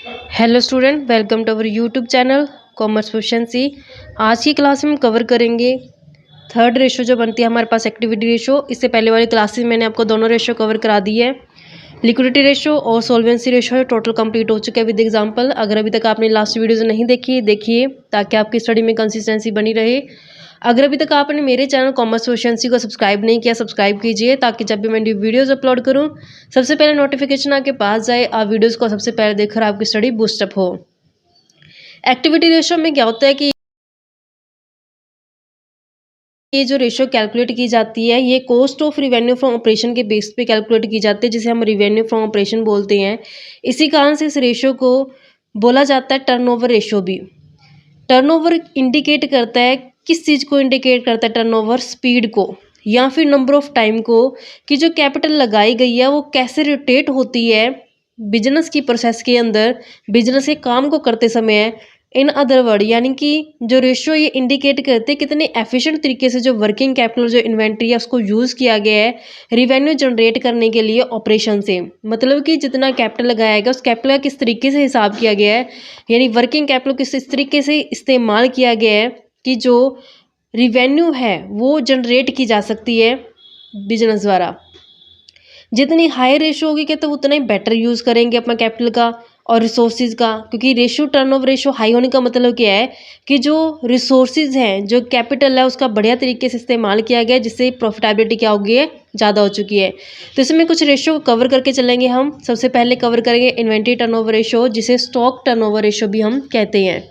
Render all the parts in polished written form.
Hello student, welcome to our YouTube channel commerce proficiency. आज की class में हम कवर करेंगे थर्ड रेशो जो बनती है हमारे पास एक्टिविटी रेशो। इससे पहले वाली क्लासेस में मैंने आपको दोनों रेशो कवर करा दी है, लिक्विडिटी रेशो और सॉल्वेंसी रेशो है। टोटल कंप्लीट हो चुका है विद एग्जांपल। अगर अभी तक आपने लास्ट वीडियोज़ नहीं देखी देखिए, ताकि आपकी स्टडी में कंसिस्टेंसी बनी रहे। अगर अभी तक आपने मेरे चैनल कॉमर्स प्रोफिशिएंसी को सब्सक्राइब नहीं किया, सब्सक्राइब कीजिए, ताकि जब भी मैं न्यू वीडियोस अपलोड करूं सबसे पहले नोटिफिकेशन आपके पास जाए, आप वीडियोस को सबसे पहले देखकर आपकी स्टडी बूस्टअप हो। एक्टिविटी रेशो में क्या होता है कि ये जो रेशो कैलकुलेट की जाती है, ये cost of revenue from operation के बेस पे कैलकुलेट की जाती है, जिसे हम रिवेन्यू फ्रॉम ऑपरेशन बोलते हैं। इसी कारण से इस रेशो को बोला जाता है टर्नओवर रेशो भी। टर्नओवर इंडिकेट करता है, किस चीज़ को इंडिकेट करता है टर्नओवर? स्पीड को या फिर नंबर ऑफ टाइम को, कि जो कैपिटल लगाई गई है वो कैसे रोटेट होती है बिजनेस की प्रोसेस के अंदर, बिजनेस के काम को करते समय। इन अदर वर्ड, यानी कि जो रेशियो ये इंडिकेट करते हैं कितने एफिशिएंट तरीके से जो वर्किंग कैपिटल, जो इन्वेंट्री है, उसको यूज़ किया गया है रिवेन्यू जनरेट करने के लिए ऑपरेशन से। मतलब कि जितना कैपिटल लगाया गया उस कैपिटल का किस तरीके से हिसाब किया गया है, यानी वर्किंग कैपिटल किस इस तरीके से इस्तेमाल किया गया है कि जो रिवेन्यू है वो जनरेट की जा सकती है बिजनेस द्वारा। जितनी हाई रेशो होगी क्या, तो उतना ही बेटर यूज़ करेंगे अपना कैपिटल का और रिसोर्सिज का। क्योंकि रेशो, टर्नओवर रेशो हाई होने का मतलब क्या है कि जो रिसोर्सिज हैं, जो कैपिटल है, उसका बढ़िया तरीके से इस्तेमाल किया गया है, जिससे प्रॉफिटेबिलिटी क्या हो गई है, ज़्यादा हो चुकी है। तो इसमें कुछ रेशो को कवर करके चलेंगे हम। सबसे पहले कवर करेंगे इन्वेंट्री टर्नओवर रेशो, जिसे स्टॉक टर्नओवर रेशो भी हम कहते हैं।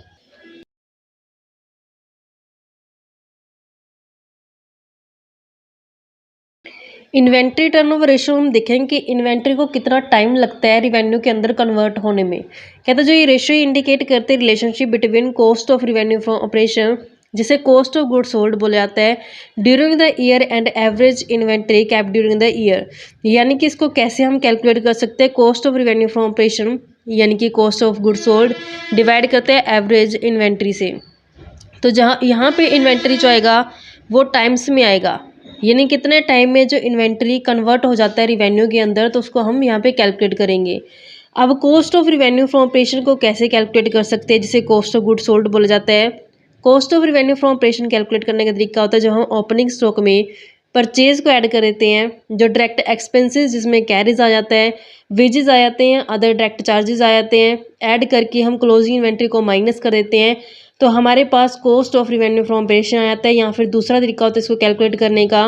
इन्वेंट्री टर्नओवर रेशो हम देखेंगे कि इन्वेंट्री को कितना टाइम लगता है रिवेन्यू के अंदर कन्वर्ट होने में। कहते हैं जो ये रेशो इंडिकेट करते हैं relationship between cost of revenue from operation, जिसे कॉस्ट ऑफ गुड्स सोल्ड बोला जाता है, during the year and average inventory cap during the year. यानी कि इसको कैसे हम कैलकुलेट कर सकते हैं? Cost of revenue from operation यानी कि cost of goods sold divide करते हैं एवरेज इन्वेंट्री से। तो जहाँ यहाँ पे इन्वेंट्री जो आएगा वो टाइम्स में आएगा, यानी कितने टाइम में जो इन्वेंट्री कन्वर्ट हो जाता है रिवेन्यू के अंदर, तो उसको हम यहाँ पे कैलकुलेट करेंगे। अब cost of revenue from operation को कैसे कैलकुलेट कर सकते हैं, जिसे कॉस्ट ऑफ गुड सोल्ड बोला जाता है। Cost of revenue from operation calculate करने का तरीका होता है, जब हम ओपनिंग स्टॉक में परचेज को ऐड कर देते हैं, जो डायरेक्ट एक्सपेंसेस जिसमें कैरेज आ जाता है, वेजेस आ जाते हैं, अदर डायरेक्ट चार्जेस आ जाते हैं, ऐड करके हम क्लोजिंग इन्वेंट्री को माइनस कर देते हैं, तो हमारे पास cost of revenue from operation आ जाता है। या फिर दूसरा तरीका होता है इसको कैलकुलेट करने का,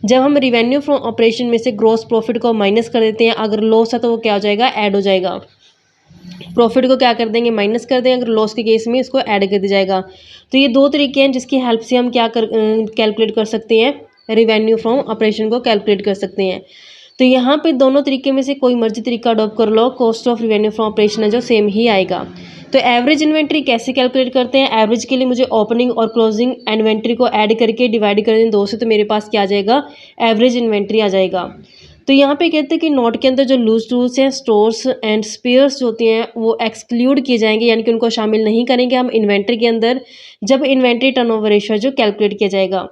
जब हम रिवेन्यू फ्रॉम ऑपरेशन में से ग्रॉस प्रॉफिट को माइनस कर देते हैं। अगर लॉस है तो वो क्या हो जाएगा, ऐड हो जाएगा। प्रॉफिट को क्या कर देंगे, माइनस कर देंगे, अगर लॉस के केस में इसको ऐड कर दिया जाएगा। तो ये दो तरीके हैं जिसकी हेल्प से हम क्या कैलकुलेट कर सकते हैं, रिवेन्यू फ्रॉम ऑपरेशन को कैलकुलेट कर सकते हैं। तो यहाँ पे दोनों तरीके में से कोई मर्जी तरीका अडॉप्ट कर लो, cost of revenue from operation है जो सेम ही आएगा। तो एवरेज इन्वेंट्री कैसे कैलकुलेट करते हैं? एवरेज के लिए मुझे ओपनिंग और क्लोजिंग इन्वेंट्री को ऐड करके डिवाइड कर दें 2 से, तो मेरे पास क्या आ जाएगा, एवरेज इन्वेंट्री आ जाएगा। तो यहाँ पे कहते हैं कि नोट के अंदर जो लूज टूल्स हैं, स्टोर्स एंड स्पेयर्स जो होती हैं, वो एक्सक्लूड किए जाएंगे, यानी कि उनको शामिल नहीं करेंगे हम इन्वेंट्री के अंदर, जब इन्वेंट्री टर्नओवर रेशियो जो कैलकुलेट किया जाएगा।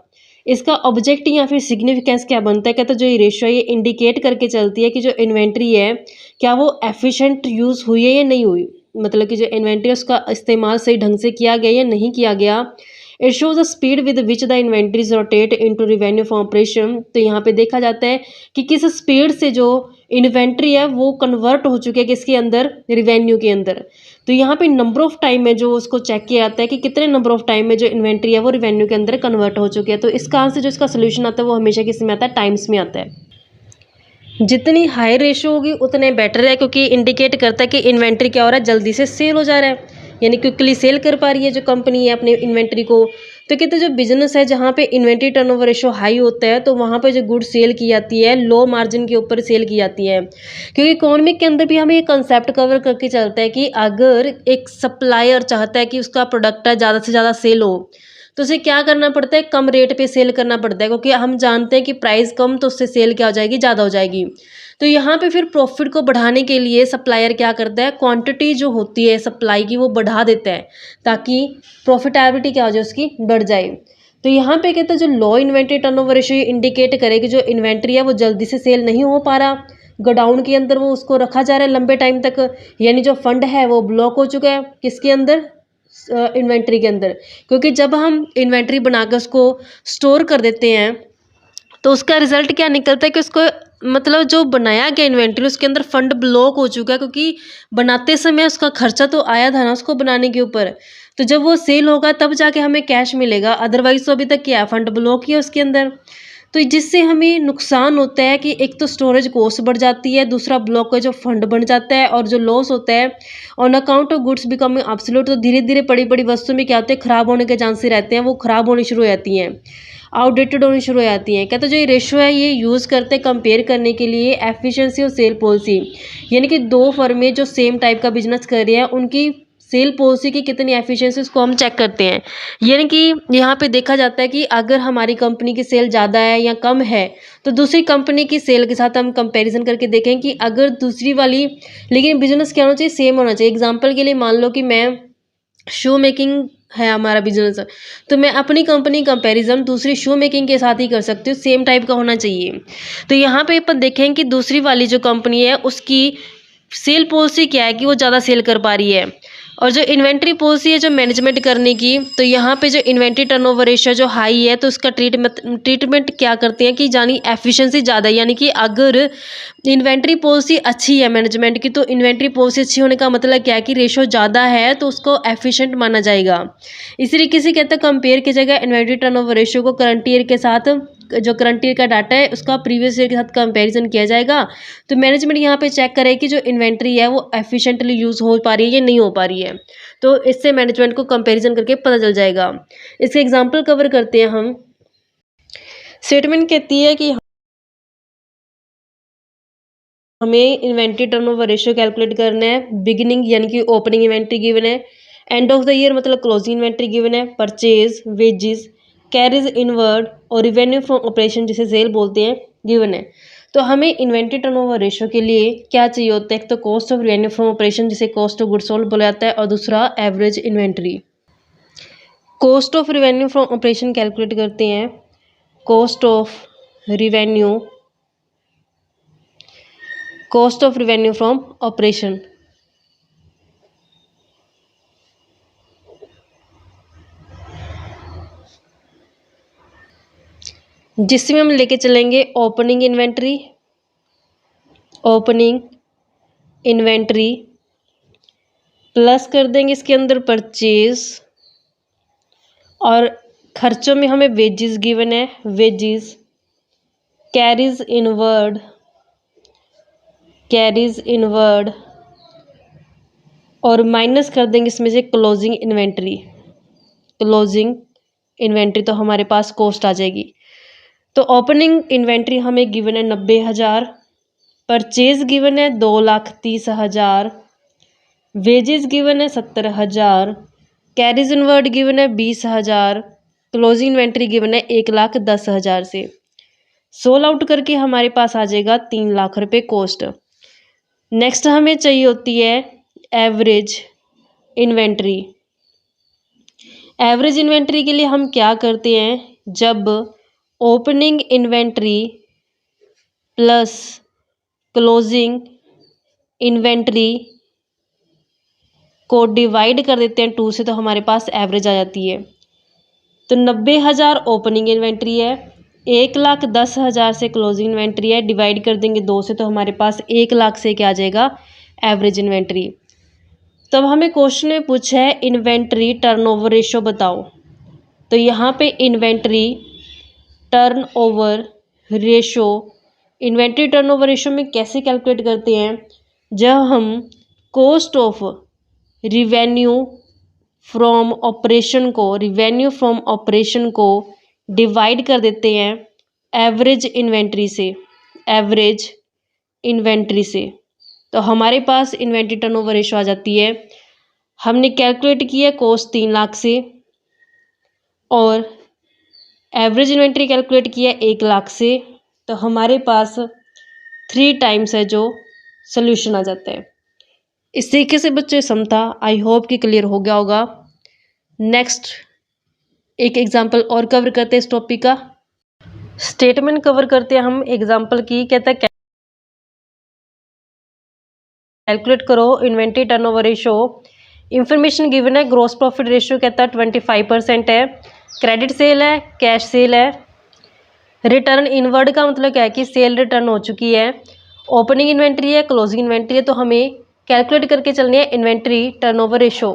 इसका ऑब्जेक्ट या फिर सिग्निफिकेंस क्या बनता है? कहते हैं जो ये रेशियो है ये इंडिकेट करके चलती है कि जो इन्वेंट्री है क्या वो एफिशिएंट यूज़ हुई है या नहीं हुई। मतलब कि जो इन्वेंट्री है उसका इस्तेमाल सही ढंग से किया गया या नहीं किया गया। It shows the speed with which the inventories rotate into revenue from operation. तो यहाँ पे देखा जाता है कि किस स्पीड से जो इन्वेंट्री है वो कन्वर्ट हो चुकी है किसके अंदर, रिवेन्यू के अंदर। तो यहाँ पे नंबर ऑफ टाइम में जो उसको चेक किया जाता है कि कितने नंबर ऑफ टाइम में जो इन्वेंट्री है वो रिवेन्यू के अंदर कन्वर्ट हो चुकी है। तो इस कारण से जो इसका सोल्यूशन आता है वो हमेशा किस में आता है, टाइम्स में आता है। जितनी हाई रेशो होगी उतने बेटर है, क्योंकि इंडिकेट करता है कि इन्वेंट्री क्या हो रहा है, जल्दी से सेल हो जा रहा है, यानी क्विकली सेल कर पा रही है जो कंपनी है अपने इन्वेंट्री को। तो कहते हैं जो बिजनेस है जहाँ पे इन्वेंट्री टर्नओवर रेशो हाई होता है, तो वहाँ पे जो गुड सेल की जाती है लो मार्जिन के ऊपर सेल की जाती है। क्योंकि इकोनॉमिक के अंदर भी हमें ये कंसेप्ट कवर करके चलता है कि अगर एक सप्लायर चाहता है कि उसका प्रोडक्ट है ज़्यादा से ज़्यादा सेल हो, तो उसे क्या करना पड़ता है, कम रेट पे सेल करना पड़ता है, क्योंकि हम जानते हैं कि प्राइस कम तो उससे सेल क्या हो जाएगी, ज़्यादा हो जाएगी। तो यहाँ पे फिर प्रॉफिट को बढ़ाने के लिए सप्लायर क्या करता है, क्वांटिटी जो होती है सप्लाई की वो बढ़ा देता है, ताकि प्रॉफिटेबिलिटी क्या हो जाए, उसकी बढ़ जाए। तो यहाँ पे कहते हैं जो लो इन्वेंट्री टर्नओवर रेशियो इंडिकेट करे कि जो इन्वेंट्री है वो जल्दी से सेल नहीं हो पा रहा, गोडाउन के अंदर वो उसको रखा जा रहा है लंबे टाइम तक, यानी जो फंड है वो ब्लॉक हो चुका है किसके अंदर, इन्वेंट्री के अंदर। क्योंकि जब हम इन्वेंट्री बना के उसको स्टोर कर देते हैं तो उसका रिजल्ट क्या निकलता है कि उसको मतलब जो बनाया गया इन्वेंट्री उसके अंदर फंड ब्लॉक हो चुका है, क्योंकि बनाते समय उसका खर्चा तो आया था ना उसको बनाने के ऊपर। तो जब वो सेल होगा तब जाके हमें कैश मिलेगा, अदरवाइज तो अभी तक क्या फंड ब्लॉक ही है उसके अंदर। तो जिससे हमें नुकसान होता है कि एक तो स्टोरेज कॉस्ट बढ़ जाती है, दूसरा ब्लॉक का जो फंड बढ़ जाता है, और जो लॉस होता है on account of goods becoming absolute. तो धीरे धीरे बड़ी बड़ी वस्तु में क्या होते हैं, खराब होने के चांसेस रहते हैं, वो खराब होनी शुरू हो जाती हैं, आउटडेटेड होनी शुरू हो जाती हैं। कहते जो ये रेशो है ये यूज़ करते हैं कंपेयर करने के लिए एफिशिएंसी और सेल पॉलिसी, यानी कि दो फर्में जो सेम टाइप का बिजनेस कर रही हैं उनकी सेल पॉलिसी की कितनी एफिशिएंसी उसको हम चेक करते हैं। यानी कि यहाँ पे देखा जाता है कि अगर हमारी कंपनी की सेल ज़्यादा है या कम है तो दूसरी कंपनी की सेल के साथ हम कंपैरिजन करके देखें कि अगर दूसरी वाली, लेकिन बिजनेस क्या होना चाहिए, सेम होना चाहिए। एग्जांपल के लिए मान लो कि मैं शू मेकिंग है हमारा बिजनेस, तो मैं अपनी कंपनी कंपैरिजन दूसरी शू मेकिंग के साथ ही कर सकती हूँ, सेम टाइप का होना चाहिए। तो यहाँ पे अपन देखें कि दूसरी वाली जो कंपनी है उसकी सेल पॉलिसी क्या है कि वो ज़्यादा सेल कर पा रही है, और जो इन्वेंट्री पॉलिसी है जो मैनेजमेंट करने की, तो यहाँ पे जो इन्वेंट्री टर्नओवर रेशियो जो हाई है तो उसका ट्रीटमेंट क्या करते हैं कि जानी एफिशिएंसी ज़्यादा है। यानी कि अगर इन्वेंट्री पॉलिसी अच्छी है मैनेजमेंट की, तो इन्वेंट्री पॉलिसी अच्छी होने का मतलब क्या है कि रेशो ज़्यादा है तो उसको एफिशिएंट माना जाएगा। इसी तरीके से कहते हैं कंपेयर की जगह इन्वेंट्री टर्नओवर रेशियो को करंट ईयर के साथ, जो करंट ईयर का डाटा है उसका प्रीवियस ईयर के साथ कंपैरिजन किया जाएगा। तो मैनेजमेंट यहाँ पे चेक करे कि जो इन्वेंट्री है वो एफिशिएंटली यूज़ हो पा रही है या नहीं हो पा रही है, तो इससे मैनेजमेंट को कंपैरिजन करके पता चल जाएगा। इसके एग्जांपल कवर करते हैं हम। स्टेटमेंट कहती है कि हमें इन्वेंट्री टर्नओवर रेशियो कैलकुलेट करना है। बिगिनिंग यानी कि ओपनिंग इन्वेंट्री गिवन है, एंड ऑफ द ईयर मतलब क्लोजिंग इन्वेंट्री गिवन है, परचेज, वेजेस, कैरीज इनवर्ड और रिवेन्यू फ्रॉम ऑपरेशन जिसे सेल बोलते हैं गिवन है। तो हमें इन्वेंट्री टर्नओवर रेशियो के लिए क्या चाहिए होता है, एक तो cost of revenue from operation जिसे कॉस्ट ऑफ गुड्स सोल्ड बोला जाता है, और दूसरा average inventory. Cost of revenue from operation calculate करते हैं। Cost of revenue, cost of revenue from operation, जिसमें हम लेके चलेंगे opening inventory, opening inventory plus कर देंगे इसके अंदर परचेज, और खर्चों में हमें वेजेस गिवन है, wages, carries inward, carries inward, और माइनस कर देंगे इसमें से क्लोजिंग इन्वेंट्री। क्लोजिंग इन्वेंट्री तो हमारे पास कॉस्ट आ जाएगी। तो ओपनिंग इन्वेंट्री हमें गिवन है 90,000, परचेज गिवन है 2,30,000, वेजेस गिवन है 70,000, कैरीज इनवर्ड गिवन है 20,000, क्लोजिंग इन्वेंट्री गिवन है 1,10,000 से सोल आउट करके हमारे पास आ जाएगा 3 लाख रुपये कॉस्ट। नेक्स्ट हमें चाहिए होती है एवरेज इन्वेंट्री। एवरेज इन्वेंट्री के लिए हम क्या करते हैं, जब opening inventory plus closing inventory को डिवाइड कर देते हैं 2 से, तो हमारे पास एवरेज आ जाती है। तो 90,000 ओपनिंग इन्वेंट्री है, 1,10,000 से क्लोजिंग इन्वेंट्री है, डिवाइड कर देंगे 2 से, तो हमारे पास 1 लाख से क्या आ जाएगा, एवरेज इन्वेंट्री। तब हमें क्वेश्चन में पूछा है इन्वेंट्री टर्नओवर रेशियो बताओ। तो यहाँ पे inventory turnover ratio, inventory turnover ratio में कैसे कैलकुलेट करते हैं, जब हम cost of revenue from operation को, रिवेन्यू फ्रॉम ऑपरेशन को डिवाइड कर देते हैं एवरेज इन्वेंट्री से, एवरेज इन्वेंट्री से, तो हमारे पास इन्वेंट्री टर्नओवर रेशियो आ जाती है। हमने कैलकुलेट किया कॉस्ट 3 लाख से और एवरेज इन्वेंट्री कैलकुलेट किया 1 लाख से, तो हमारे पास 3 टाइम्स है जो सोल्यूशन आ जाता है। इस तरीके से बच्चों सम था, आई होप कि क्लियर हो गया होगा। नेक्स्ट एक एग्जांपल और कवर करते हैं इस टॉपिक का। स्टेटमेंट कवर करते हैं हम एग्जांपल की। कहता है कैलकुलेट करो inventory turnover ratio. Information given है, ग्रॉस प्रॉफिट रेशियो कहता है 25% है, क्रेडिट सेल है, कैश सेल है। रिटर्न इनवर्ड का मतलब क्या है कि सेल रिटर्न हो चुकी है। ओपनिंग इन्वेंट्री है, क्लोजिंग इन्वेंट्री है, तो हमें कैलकुलेट करके चलनी है inventory turnover ratio.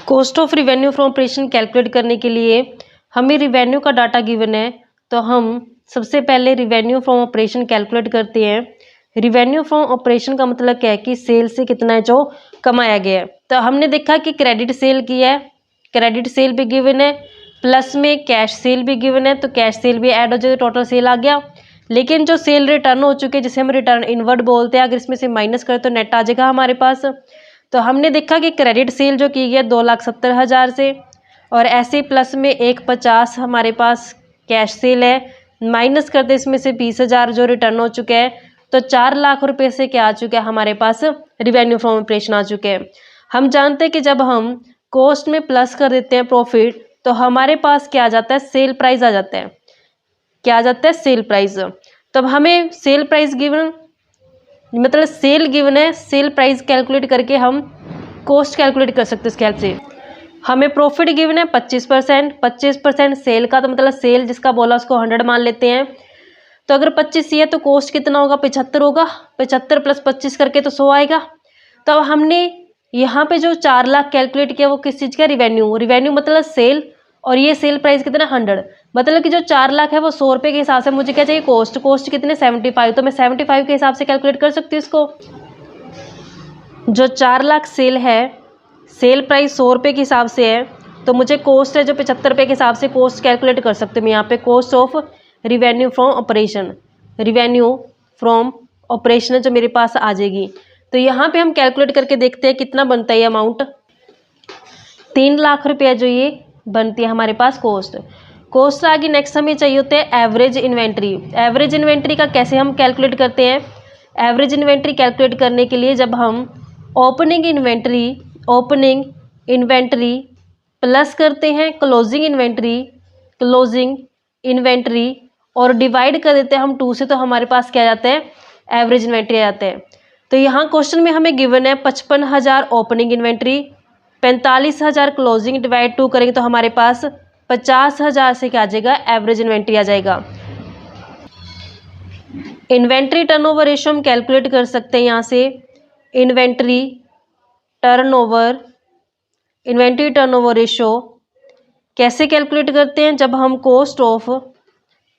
Cost of revenue from operation calculate करने के लिए हमें रिवेन्यू का डाटा गिवन है, तो हम सबसे पहले रिवेन्यू फ्रॉम ऑपरेशन कैलकुलेट करते हैं। रिवेन्यू फ्रॉम ऑपरेशन का मतलब क्या है कि सेल से कितना है जो कमाया गया है। तो हमने देखा कि क्रेडिट सेल किया है, क्रेडिट सेल भी गिवन है, प्लस में कैश सेल भी गिवन है, तो कैश सेल भी ऐड हो जाए, टोटल सेल आ गया। लेकिन जो सेल रिटर्न हो चुके हैं जिसे हम रिटर्न इनवर्ड बोलते हैं, अगर इसमें से माइनस करें तो नेट आ जाएगा हमारे पास। तो हमने देखा कि क्रेडिट सेल जो की गई 2,70,000 से, और ऐसे प्लस में 1,50,000 हमारे पास कैश सेल है, माइनस करते इसमें से 20,000 जो रिटर्न हो चुके हैं, तो 4 लाख रुपए से क्या आ चुका है हमारे पास रिवेन्यू फ्रॉम ऑपरेशन आ चुके हैं। हम जानते हैं कि जब हम कॉस्ट में प्लस कर देते हैं प्रॉफिट, तो हमारे पास क्या आ जाता है, सेल प्राइस आ जाता है। क्या आ जाता है, सेल प्राइस। तब हमें सेल प्राइस गिवन, मतलब सेल गिवन है, सेल प्राइस कैलकुलेट करके हम कॉस्ट कैलकुलेट कर सकते हैं इसके हेल्प से। हमें प्रॉफिट गिवन है 25% सेल का, तो मतलब सेल जिसका बोला उसको 100 मान लेते हैं। तो अगर 25 ही है तो कॉस्ट कितना होगा, 75 होगा, 75 + 25 करके तो 100 आएगा। तो अब हमने यहाँ पे जो 4 लाख कैलकुलेट किया वो किस चीज़ का, रिवेन्यू। रिवेन्यू मतलब सेल, और ये सेल प्राइस कितना 100, मतलब कि जो 4 लाख है वो 100 रुपये के हिसाब से मुझे क्या चाहिए, कॉस्ट। कॉस्ट कितने 75, तो मैं 75 के हिसाब से कैलकुलेट कर सकती हूँ इसको। जो 4 लाख सेल है, सेल प्राइस 100 रुपये के हिसाब से है, तो मुझे कॉस्ट है जो 75 रुपये के हिसाब से कॉस्ट कैलकुलेट कर सकते हैं। मैं यहाँ पे cost of revenue from operation, revenue from operation जो मेरे पास आ जाएगी। तो यहाँ पे हम कैलकुलेट करके देखते हैं कितना बनता है ये अमाउंट। 3 लाख रुपया जो ये बनती है हमारे पास कॉस्ट। कॉस्ट आगे नेक्स्ट हमें चाहिए होते हैं एवरेज इन्वेंट्री। एवरेज इन्वेंट्री का कैसे हम कैलकुलेट करते हैं, एवरेज इन्वेंट्री कैलकुलेट करने के लिए जब हम ओपनिंग इन्वेंट्री प्लस करते हैं क्लोजिंग इन्वेंट्री और डिवाइड कर देते हैं हम 2 से, तो हमारे पास क्या आ जाता है, एवरेज इन्वेंट्री आ जाता है। तो यहाँ क्वेश्चन में हमें गिवन है 55,000 ओपनिंग इन्वेंट्री, 45,000 क्लोजिंग, डिवाइड 2 करेंगे तो हमारे पास 50,000 से क्या आ जाएगा, एवरेज इन्वेंट्री आ जाएगा। इन्वेंट्री टर्नओवर रेशियो हम कैलकुलेट कर सकते हैं यहाँ से। इन्वेंट्री टर्नओवर रेशियो कैसे कैलकुलेट करते हैं, जब हम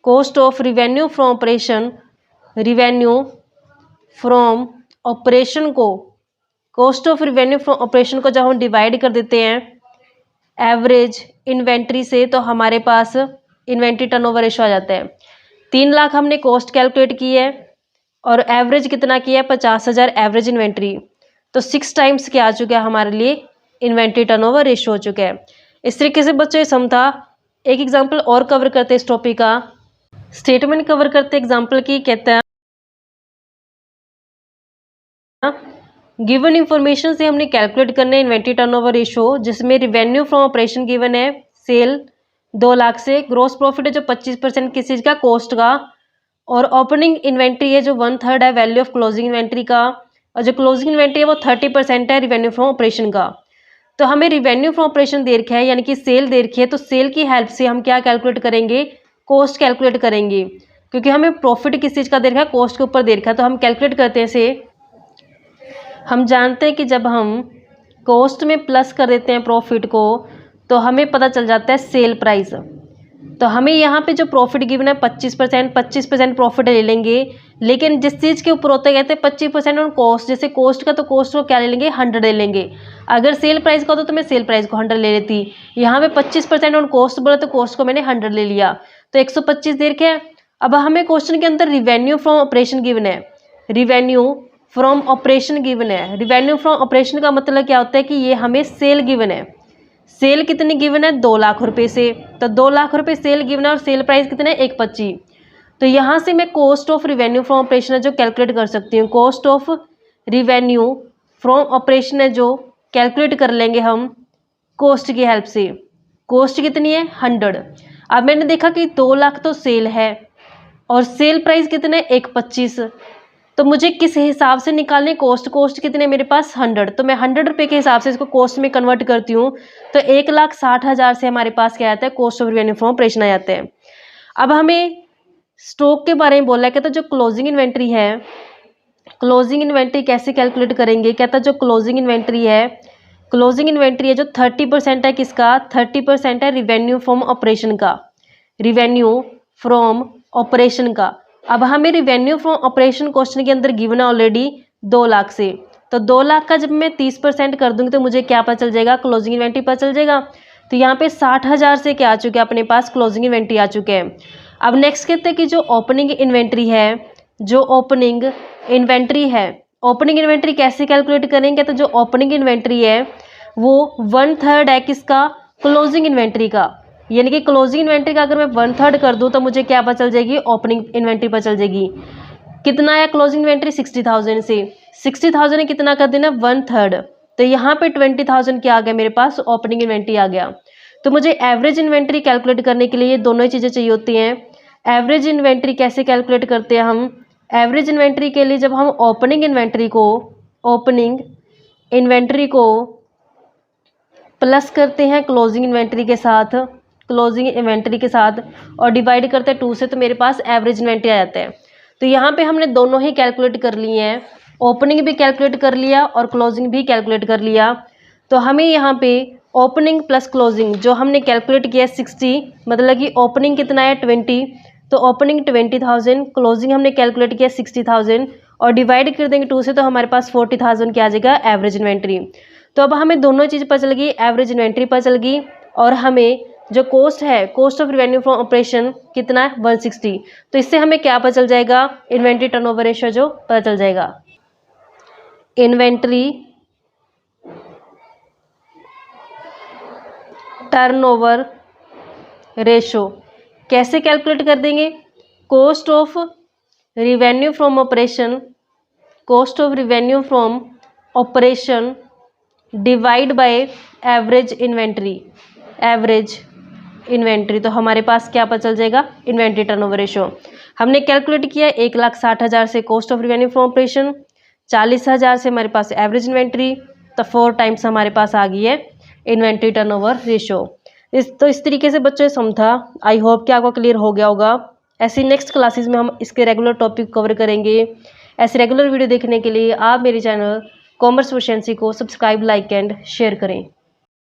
cost of revenue from operation को cost of revenue from operation को जब हम डिवाइड कर देते हैं एवरेज इन्वेंट्री से, तो हमारे पास इन्वेंट्री टर्नओवर रेशियो आ जाता है। 3 लाख हमने कॉस्ट कैलकुलेट की है और एवरेज कितना किया है, 50,000 एवरेज इन्वेंट्री, तो 6 टाइम्स क्या आ चुका है हमारे लिए, इन्वेंट्री टर्नओवर रेशियो हो चुका है। इस तरीके से बच्चों ये सम था। एक एग्जाम्पल और कवर करते इस टॉपिक का, स्टेटमेंट कवर करते एग्जाम्पल की। कहता है गिवन इंफॉर्मेशन से हमने कैलकुलेट करना है इन्वेंट्री टर्नओवर रेशियो, जिसमें रिवेन्यू फ्रॉम ऑपरेशन गिवन है, सेल 2 लाख से, ग्रॉस प्रॉफिट है जो 25% किस चीज़ का, कॉस्ट का, और ओपनिंग इन्वेंट्री है जो 1/3 है वैल्यू ऑफ क्लोजिंग इन्वेंट्री का, और जो क्लोजिंग इन्वेंट्री है वो 30% है रिवेन्यू फ्रॉम ऑपरेशन का। तो हमें रिवेन्यू फ्रॉम ऑपरेशन दे रखा है, यानी कि सेल दे रखी है, तो सेल की हेल्प से हम क्या कैलकुलेट करेंगे, कॉस्ट कैलकुलेट करेंगे, क्योंकि हमें प्रॉफिट किस चीज़ का दे रखा है, कॉस्ट के ऊपर दे रखा है। तो हम कैलकुलेट करते हैं इसे। हम जानते हैं कि जब हम कॉस्ट में प्लस कर देते हैं प्रॉफिट को, तो हमें पता चल जाता है सेल प्राइस। तो हमें यहाँ पे जो प्रॉफिट गिवन है 25% प्रॉफिट ले लेंगे, लेकिन जिस चीज़ के ऊपर होता है कहते हैं 25% ऑन कॉस्ट, जैसे कॉस्ट का, तो कॉस्ट को क्या ले लेंगे, 100 ले लेंगे। अगर सेल प्राइस का होता तो मैं सेल प्राइस को 100 ले लेती। यहाँ पे 25% ऑन कॉस्ट बोला तो कॉस्ट को मैंने 100 ले लिया, तो 125 दे रखे हैं। अब हमें क्वेश्चन के अंदर रिवेन्यू फ्रॉम ऑपरेशन गिवन है, रिवेन्यू फ्रॉम ऑपरेशन गिवन है। रिवेन्यू फ्रॉम ऑपरेशन का मतलब क्या होता है कि ये हमें सेल गिवन है। सेल कितनी गिवन है, 2 लाख रुपए से, तो 2 लाख रुपए सेल गिवन है और सेल प्राइस कितना है, 125। तो यहाँ से मैं cost of revenue from operation है जो कैलकुलेट कर सकती हूँ। Cost of revenue from operation है जो कैलकुलेट कर लेंगे हम कॉस्ट की हेल्प से। कॉस्ट कितनी है, 100। अब मैंने देखा कि 2 लाख तो सेल है और सेल प्राइस कितना है, 125। तो मुझे किस हिसाब से निकालने कॉस्ट कितने मेरे पास 100, तो मैं 100 रुपये के हिसाब से इसको कॉस्ट में कन्वर्ट करती हूँ। तो 1,60,000 से हमारे पास क्या आता है, cost of revenue from operation आ जाते हैं। अब हमें स्टॉक के बारे में बोला है, कहता जो क्लोजिंग इन्वेंट्री है, क्लोजिंग इन्वेंट्री कैसे कैलकुलेट करेंगे। कहता जो क्लोजिंग इन्वेंट्री है, क्लोजिंग इन्वेंट्री है जो 30% है किसका, 30% है रिवेन्यू फ्रॉम ऑपरेशन का, रिवेन्यू फ्रॉम ऑपरेशन का। अब हमें रिवेन्यू फ्रॉम ऑपरेशन क्वेश्चन के अंदर गिवन है ऑलरेडी 2 लाख से, तो 2 लाख का जब मैं 30% कर दूंगी तो मुझे क्या पता चल जाएगा, क्लोजिंग इन्वेंट्री पता चल जाएगा। तो यहाँ पे 60,000 से क्या आ चुके हैं अपने पास, क्लोजिंग इन्वेंट्री आ चुके हैं। अब नेक्स्ट कहते हैं कि जो ओपनिंग इन्वेंट्री है, जो ओपनिंग इन्वेंट्री है, ओपनिंग इन्वेंट्री कैसे कैलकुलेट करेंगे। तो जो ओपनिंग इन्वेंट्री है वो 1/3 है किसका, क्लोजिंग इन्वेंट्री का। यानी कि क्लोजिंग इन्वेंट्री का अगर मैं 1/3 कर दूं तो मुझे क्या पता चल जाएगी, ओपनिंग इन्वेंट्री पता चल जाएगी। कितना है क्लोजिंग इन्वेंट्री, 60,000 से 60,000 ने कितना कर देना, 1/3। तो यहाँ पे 20,000 क्या आ गया मेरे पास, ओपनिंग इन्वेंट्री आ गया। तो मुझे एवरेज इन्वेंट्री कैलकुलेट करने के लिए ये दोनों ही चीज़ें चाहिए होती हैं। एवरेज इन्वेंट्री कैसे कैलकुलेट करते हैं हम, एवरेज इन्वेंट्री के लिए जब हम ओपनिंग इन्वेंट्री को प्लस करते हैं क्लोजिंग इन्वेंट्री के साथ, क्लोजिंग इन्वेंट्री के साथ और डिवाइड करते हैं 2 से, तो मेरे पास एवरेज इन्वेंट्री आ जाता है। तो यहाँ पे हमने दोनों ही कैलकुलेट कर लिए हैं, ओपनिंग भी कैलकुलेट कर लिया और क्लोजिंग भी कैलकुलेट कर लिया। तो हमें यहाँ पे ओपनिंग प्लस क्लोजिंग जो हमने कैलकुलेट किया 60, मतलब कि ओपनिंग कितना है 20, तो ओपनिंग 20,000, क्लोजिंग हमने कैलकुलेट किया 60,000 और डिवाइड कर देंगे 2 से, तो हमारे पास 40,000 क्या आ जाएगा, एवरेज इन्वेंट्री। तो अब हमें दोनों चीज़ पता चल गई, एवरेज इन्वेंट्री पता चल गई और हमें जो कॉस्ट है, cost of revenue from operation कितना है 160। तो इससे हमें क्या पता चल जाएगा, इन्वेंट्री टर्नओवर रेशियो जो पता चल जाएगा। इन्वेंट्री टर्नओवर रेशियो कैसे कैलकुलेट कर देंगे, cost of revenue from operation, cost of revenue from operation divide by average inventory, average inventory. तो हमारे पास क्या पता चल जाएगा, इन्वेंट्री टर्नओवर रेशियो। हमने कैलकुलेट किया 1,60,000 से cost of revenue from operation, 40,000 से हमारे पास एवरेज इन्वेंट्री, तो 4 टाइम्स हमारे पास आ गई है इन्वेंट्री टर्नओवर रेशियो। इस तरीके से बच्चों समझा, आई होप कि आपको क्लियर हो गया होगा। ऐसी नेक्स्ट क्लासेस में हम इसके रेगुलर टॉपिक कवर करेंगे। ऐसे रेगुलर वीडियो देखने के लिए आप मेरे चैनल कॉमर्स प्रोficiency को सब्सक्राइब, लाइक एंड शेयर करें।